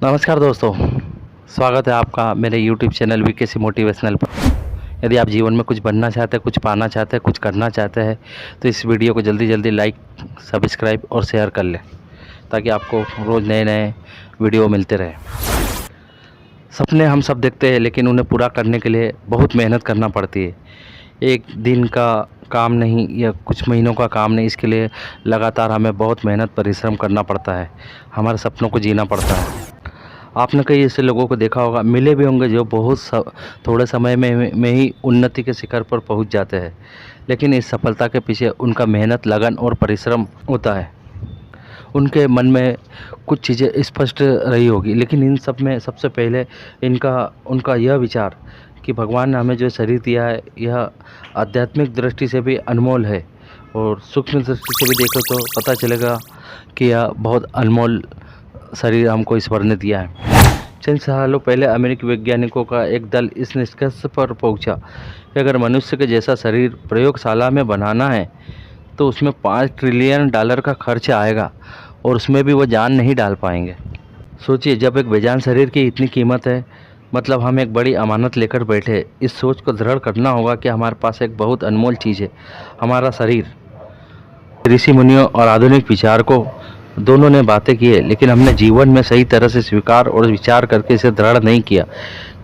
नमस्कार दोस्तों, स्वागत है आपका मेरे YouTube चैनल वीकेसी मोटिवेशनल पर। यदि आप जीवन में कुछ बनना चाहते हैं, कुछ पाना चाहते हैं, कुछ करना चाहते हैं तो इस वीडियो को जल्दी जल्दी लाइक, सब्सक्राइब और शेयर कर लें ताकि आपको रोज़ नए नए वीडियो मिलते रहें। सपने हम सब देखते हैं लेकिन उन्हें पूरा करने के लिए बहुत मेहनत करना पड़ती है। एक दिन का काम नहीं या कुछ महीनों का काम नहीं, इसके लिए लगातार हमें बहुत मेहनत परिश्रम करना पड़ता है, हमारे सपनों को जीना पड़ता है। आपने कई ऐसे लोगों को देखा होगा, मिले भी होंगे जो थोड़े समय में ही उन्नति के शिखर पर पहुंच जाते हैं, लेकिन इस सफलता के पीछे उनका मेहनत, लगन और परिश्रम होता है। उनके मन में कुछ चीज़ें स्पष्ट रही होगी, लेकिन इन सब में सबसे पहले उनका यह विचार कि भगवान ने हमें जो शरीर दिया है यह आध्यात्मिक दृष्टि से भी अनमोल है और सूक्ष्म दृष्टि से भी देखो तो पता चलेगा कि यह बहुत अनमोल शरीर हमको ईश्वर ने दिया है। चंद सालों पहले अमेरिकी वैज्ञानिकों का एक दल इस निष्कर्ष पर पहुंचा कि अगर मनुष्य के जैसा शरीर प्रयोगशाला में बनाना है तो उसमें $5 ट्रिलियन का खर्च आएगा और उसमें भी वो जान नहीं डाल पाएंगे। सोचिए, जब एक बेजान शरीर की इतनी कीमत है, मतलब हम एक बड़ी अमानत लेकर बैठे। इस सोच को दृढ़ करना होगा कि हमारे पास एक बहुत अनमोल चीज़ है, हमारा शरीर। ऋषि मुनियों और आधुनिक विचारकों दोनों ने बातें की है, लेकिन हमने जीवन में सही तरह से स्वीकार और विचार करके इसे दृढ़ नहीं किया।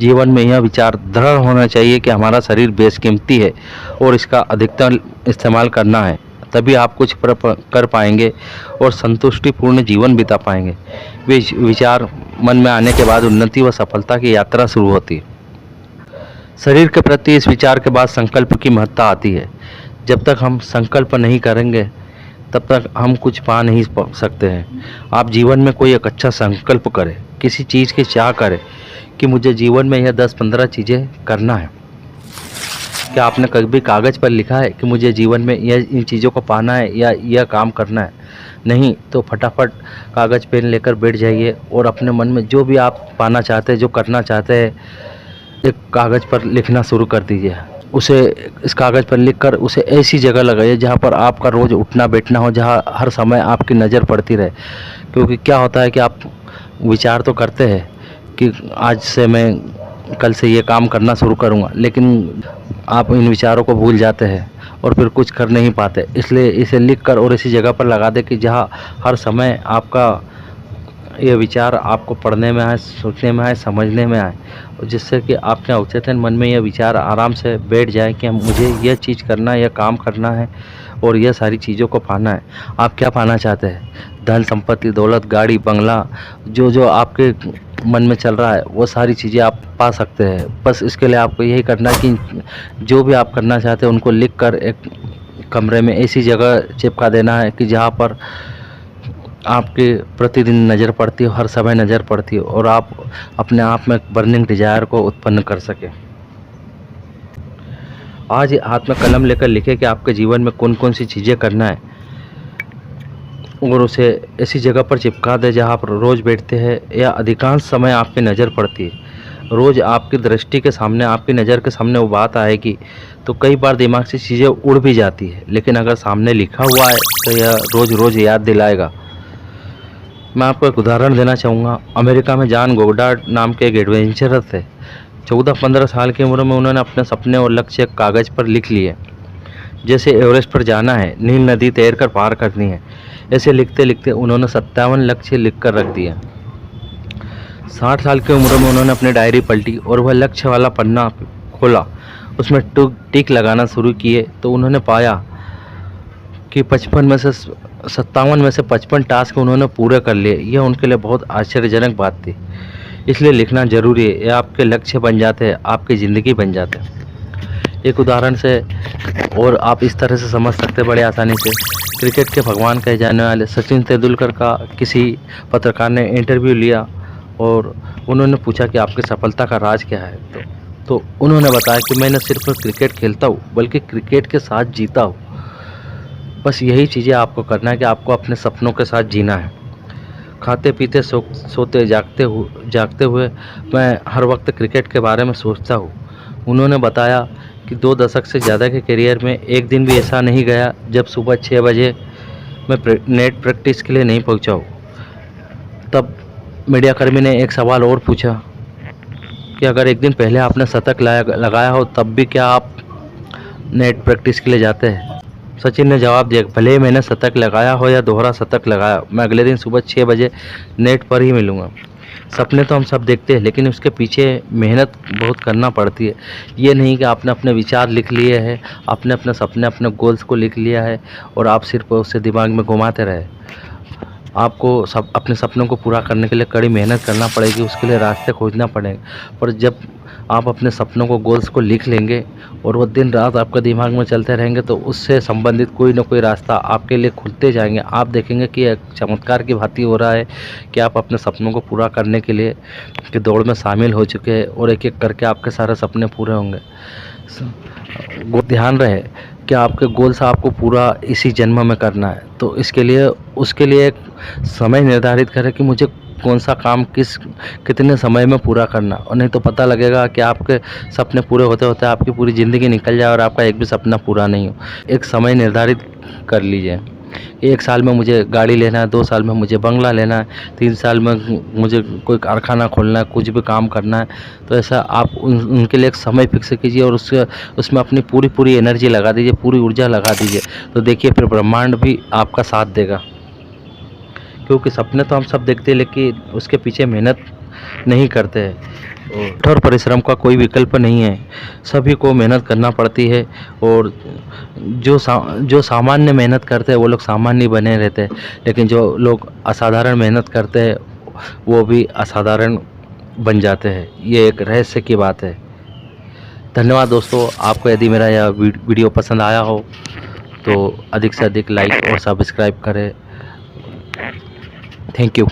जीवन में यह विचार दृढ़ होना चाहिए कि हमारा शरीर बेशकीमती है और इसका अधिकतम इस्तेमाल करना है, तभी आप कुछ कर पाएंगे और संतुष्टिपूर्ण जीवन बिता पाएंगे। विचार मन में आने के बाद उन्नति व सफलता की यात्रा शुरू होती है। शरीर के प्रति इस विचार के बाद संकल्प की महत्ता आती है। जब तक हम संकल्प नहीं करेंगे तब तक हम कुछ पा नहीं सकते हैं। आप जीवन में कोई एक अच्छा संकल्प करें, किसी चीज़ की चाह करें कि मुझे जीवन में यह 10-15 चीज़ें करना है। क्या आपने कभी कागज़ पर लिखा है कि मुझे जीवन में इन चीज़ों को पाना है या यह काम करना है? नहीं तो फटाफट कागज़ पेन लेकर बैठ जाइए और अपने मन में जो भी आप पाना चाहते हैं, जो करना चाहते हैं, एक कागज़ पर लिखना शुरू कर दीजिए। उसे इस कागज़ पर लिखकर उसे ऐसी जगह लगाइए जहाँ पर आपका रोज़ उठना बैठना हो, जहाँ हर समय आपकी नज़र पड़ती रहे। क्योंकि क्या होता है कि आप विचार तो करते हैं कि आज से मैं कल से ये काम करना शुरू करूँगा, लेकिन आप इन विचारों को भूल जाते हैं और फिर कुछ कर नहीं पाते। इसलिए इसे लिखकर और ऐसी जगह पर लगा दें कि जहाँ हर समय आपका ये विचार आपको पढ़ने में आए, सोचने में आए, समझने में आए, जिससे कि आपके अवचेतन मन में यह विचार आराम से बैठ जाए कि मुझे यह चीज़ करना है, यह काम करना है और यह सारी चीज़ों को पाना है। आप क्या पाना चाहते हैं? धन संपत्ति, दौलत, गाड़ी, बंगला, जो जो आपके मन में चल रहा है वो सारी चीज़ें आप पा सकते हैं। बस इसके लिए आपको यही करना है कि जो भी आप करना चाहते हैं उनको लिख कर एक कमरे में ऐसी जगह चिपका देना है कि जहाँ पर आपके प्रतिदिन नज़र पड़ती हो, हर समय नज़र पड़ती हो और आप अपने आप में बर्निंग डिज़ायर को उत्पन्न कर सकें। आज हाथ में कलम लेकर लिखें कि आपके जीवन में कौन कौन सी चीज़ें करना है और उसे ऐसी जगह पर चिपका दें जहाँ पर रोज़ बैठते हैं या अधिकांश समय आपकी नज़र पड़ती है। रोज़ आपकी दृष्टि के सामने, आपकी नज़र के सामने वो बात आएगी तो कई बार दिमाग से चीज़ें उड़ भी जाती है, लेकिन अगर सामने लिखा हुआ है तो यह रोज़ रोज़ याद दिलाएगा। मैं आपको एक उदाहरण देना चाहूँगा। अमेरिका में जॉन गोडार्ड नाम के एक एडवेंचरर थे। 14-15 साल की उम्र में उन्होंने अपने सपने और लक्ष्य कागज़ पर लिख लिए। जैसे एवरेस्ट पर जाना है, नील नदी तैरकर पार करनी है। ऐसे लिखते लिखते उन्होंने 57 लक्ष्य लिख कर रख दिए। 60 साल की उम्र में उन्होंने अपनी डायरी पलटी और वह लक्ष्य वाला पन्ना खोला, उसमें टिक लगाना शुरू किए तो उन्होंने पाया कि 57 में से 55 टास्क उन्होंने पूरे कर लिए। यह उनके लिए बहुत आश्चर्यजनक बात थी। इसलिए लिखना ज़रूरी है। यह आपके लक्ष्य बन जाते हैं, आपकी ज़िंदगी बन जाते हैं। एक उदाहरण से और आप इस तरह से समझ सकते हैं बड़े आसानी से। क्रिकेट के भगवान कहे जाने वाले सचिन तेंदुलकर का किसी पत्रकार ने इंटरव्यू लिया और उन्होंने पूछा कि आपकी सफलता का राज क्या है। तो उन्होंने बताया कि मैं न सिर्फ क्रिकेट खेलता हूँ बल्कि क्रिकेट के साथ जीता हूँ। बस यही चीज़ें आपको करना है कि आपको अपने सपनों के साथ जीना है। खाते पीते सोते जागते हुए मैं हर वक्त क्रिकेट के बारे में सोचता हूँ। उन्होंने बताया कि 2 दशक से ज़्यादा के करियर में एक दिन भी ऐसा नहीं गया जब सुबह 6 बजे मैं नेट प्रैक्टिस के लिए नहीं पहुँचा हूँ। तब मीडियाकर्मी ने एक सवाल और पूछा कि अगर एक दिन पहले आपने शतक लगाया हो तब भी क्या आप नेट प्रैक्टिस के लिए जाते हैं? सचिन ने जवाब दिया, भले ही मैंने शतक लगाया हो या दोहरा शतक लगाया, मैं अगले दिन सुबह 6 बजे नेट पर ही मिलूँगा। सपने तो हम सब देखते हैं, लेकिन उसके पीछे मेहनत बहुत करना पड़ती है। ये नहीं कि आपने अपने विचार लिख लिए हैं, आपने अपने सपने, अपने गोल्स को लिख लिया है और आप सिर्फ उसे दिमाग में घुमाते रहे। आपको सब अपने सपनों को पूरा करने के लिए कड़ी मेहनत करना पड़ेगी, उसके लिए रास्ते खोजना पड़ेगा। पर जब आप अपने सपनों को, गोल्स को लिख लेंगे और वो दिन रात आपके दिमाग में चलते रहेंगे, तो उससे संबंधित कोई ना कोई रास्ता आपके लिए खुलते जाएंगे। आप देखेंगे कि एक चमत्कार की भांति हो रहा है कि आप अपने सपनों को पूरा करने के लिए की दौड़ में शामिल हो चुके हैं और एक एक करके आपके सारे सपने पूरे होंगे। ध्यान रहे कि आपके गोल्स आपको पूरा इसी जन्म में करना है, तो उसके लिए एक समय निर्धारित करें कि मुझे कौन सा काम कितने समय में पूरा करना, और नहीं तो पता लगेगा कि आपके सपने पूरे होते होते आपकी पूरी ज़िंदगी निकल जाए और आपका एक भी सपना पूरा नहीं हो। एक समय निर्धारित कर लीजिए, 1 साल में मुझे गाड़ी लेना है, 2 साल में मुझे बंगला लेना है, 3 साल में मुझे कोई कारखाना खोलना है, कुछ भी काम करना है। तो ऐसा आप उनके लिए एक समय फिक्स कीजिए और उसमें अपनी पूरी एनर्जी लगा दीजिए, पूरी ऊर्जा लगा दीजिए। तो देखिए फिर ब्रह्मांड भी आपका साथ देगा। क्योंकि सपने तो हम सब देखते हैं, लेकिन उसके पीछे मेहनत नहीं करते हैं। कठोर परिश्रम का कोई विकल्प नहीं है, सभी को मेहनत करना पड़ती है। और जो सामान्य मेहनत करते हैं वो लोग सामान्य बने रहते हैं, लेकिन जो लोग असाधारण मेहनत करते हैं वो भी असाधारण बन जाते हैं। ये एक रहस्य की बात है। धन्यवाद दोस्तों। आपको यदि मेरा यह वीडियो पसंद आया हो तो अधिक से अधिक लाइक और सब्सक्राइब करें। Thank you.